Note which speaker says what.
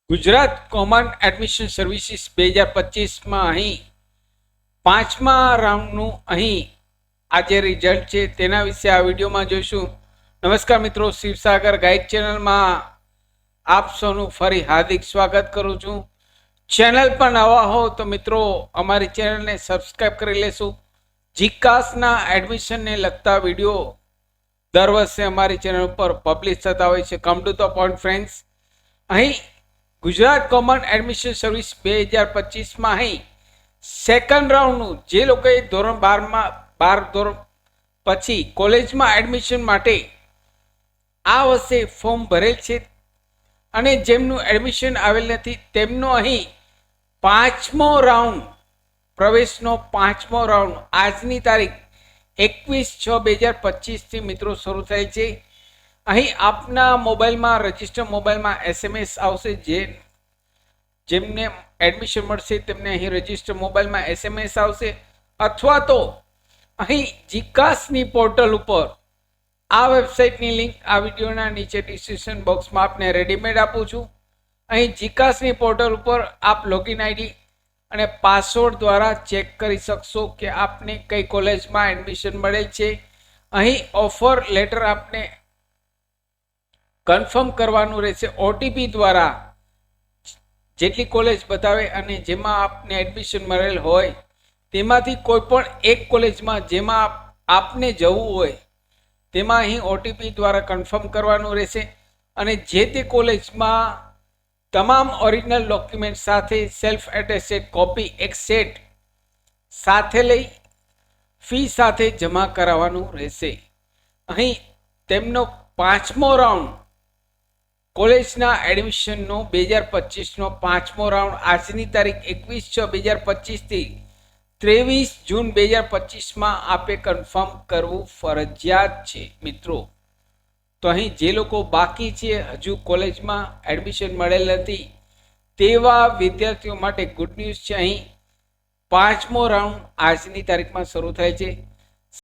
Speaker 1: Gujarat common admission services 2025માં અહીં પાંચમા રાઉન્ડનું અહીં આજે રિઝલ્ટ છે તેના વિશે આ વિડીયોમાં જોઈશું. નમસ્કાર મિત્રો, શિવસાગર ગાઈડ ચેનલમાં આપ સૌનું ફરી હાર્દિક સ્વાગત કરું છું. ચેનલ પર નવા હો તો મિત્રો અમારી ચેનલને સબસ્ક્રાઈબ કરી લેશું. જીકાસના એડમિશનને લગતા વિડીયો દર વર્ષે અમારી ચેનલ ઉપર પબ્લિશ થતા હોય છે. Come to the point friends, અહીં ગુજરાત કોમન એડમિશન સર્વિસ 2025માં અહીં સેકન્ડ રાઉન્ડનું જે લોકોએ ધોરણ 12 ધોરણ પછી કોલેજમાં એડમિશન માટે આ વર્ષે ફોર્મ ભરેલ છે અને જેમનું એડમિશન આવેલ નથી તેમનો અહીં પાંચમો રાઉન્ડ, પ્રવેશનો પાંચમો રાઉન્ડ આજની તારીખ 21/6/2025થી મિત્રો શરૂ થાય છે. અહીં આપના મોબાઈલમાં રજિસ્ટર મોબાઈલમાં SMS આવશે. જેમને એડમિશન મળશે તેમને અહીં રજિસ્ટર મોબાઈલમાં SMS આવશે, અથવા તો અહીં જીકાસની પોર્ટલ ઉપર આ વેબસાઇટની લિંક આ વિડીયોના નીચે ડિસ્ક્રિપ્શન બોક્સમાં આપને રેડીમેડ આપું છું. અહીં જીકાસની પોર્ટલ ઉપર આપ લોગિન આઈડી અને પાસવર્ડ દ્વારા ચેક કરી શકશો કે આપને કઈ કોલેજમાં એડમિશન મળેલ છે. અહીં ઓફર લેટર આપને કન્ફર્મ કરવાનું રહેશે. OTP દ્વારા જેટલી કોલેજ બતાવે અને જેમાં આપને એડમિશન મળેલ હોય તેમાંથી કોઈ પણ એક કોલેજમાં જેમાં આપને જવું હોય તેમાં અહીં OTP દ્વારા કન્ફર્મ કરવાનું રહેશે. અને જે તે કોલેજમાં તમામ ઓરિજિનલ ડોક્યુમેન્ટ સાથે સેલ્ફ એટેસ્ટેડ કોપી એક સેટ સાથે લઈ ફી સાથે જમા કરાવવાનું રહેશે. અહીં તેમનો પાંચમો રાઉન્ડ કોલેજના એડમિશનનો 2025નો પાંચમો રાઉન્ડ આજની તારીખ 21/6/2025થી 23 જૂન 2025માં આપે કન્ફર્મ કરવું ફરજિયાત છે. મિત્રો, તો અહીં જે લોકો બાકી છે, હજુ કોલેજમાં એડમિશન મળેલ નથી તેવા વિદ્યાર્થીઓ માટે ગુડ ન્યૂઝ છે. અહીં પાંચમો રાઉન્ડ આજની તારીખમાં શરૂ થાય છે.